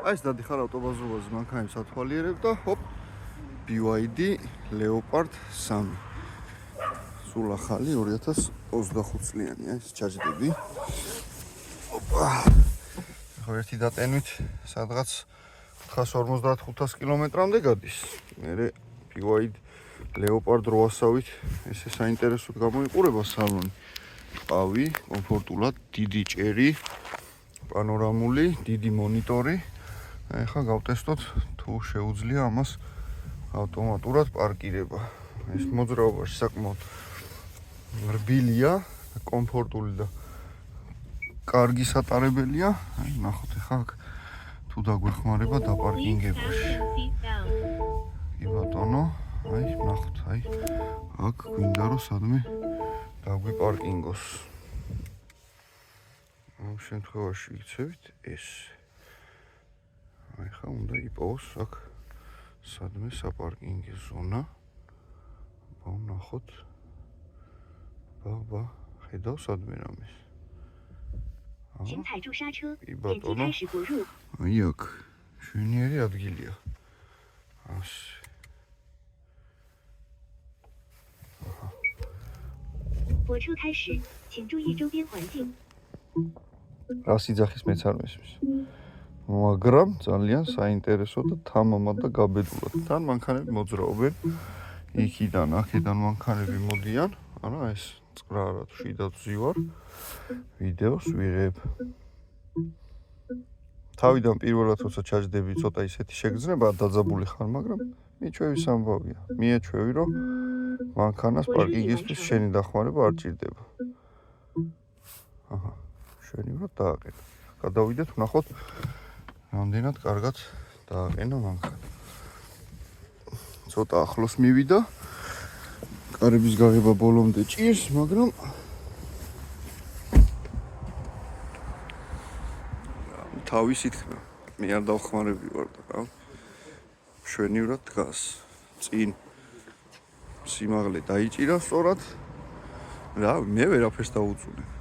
აი ეს დადიხარ ავტობაზრობაზე მანქანებს ათვალიერებ და ჰოპ BYD Leopard 3 სულ ახალი 2025 წლიანი აი ეს ჩაჯდები ოპა ხო ერთი დატენვით სადღაც 450-500 კილომეტრამდე გადის მე BYD Leopard 800-ით ესე საინტერესოდ გამოიყურება სალონი ყავი კომფორტულად დიდი ჭერი პანორამული დიდი მონიტორი ეხლა გავტესტოთ თუ შეუძლია ამას ავტომატურად პარკირება ეს მოძრაობაში საკმაოდ რბილია კომფორტული და კარგი სატარებელია აი ნახოთ ეხლა აქ თუ დაგვეხმარება დაპარკინგებაში კი ბატონო აი ნახოთ აი აქ გვინდა რომ სადმე დაგვიპარკინგოს ამ შემთხვევაში იქცევით ეს აი ხა უნდა იპოვოს აქ სადმე საპარკინგო ზონა ნახოთ ბა ხედავ სადმე რამეს აი აქ შვენიერი ადგილია ასე რას იძახის მეც არ მესმის მაგრამ ძალიან საინტერესო და თამამად და გაბედულად თან მანქანები მოძრაობენ იქიდან აქედან მანქანები მოდიან არა ეს წრა რა თუ შიდა ვზივარ ვიდეოს ვიღებ თავიდან პირველად როცა ჩაჯდები ცოტა ისეთი შეგრძნება დაძაბული ხარ მაგრამ მიჩვევის ამბავია მიეჩვევი რომ მანქანას პარკინგისთვის შენი დახმარება არ ჭირდება აჰა შვენივრად დააყენა გადავიდეთ ვნახოთ რამდენად კარგად დააყენა მანქანა ცოტა ახლოს მივიდა კარების გაღება ბოლომდე ჭირს მაგრამ თავისით მე არ დავხმარები ვარ და რა შვენივრად დგას წინ სიმაღლე დაიჭირა სწორად რა მე ვერაფერს დაუწუნე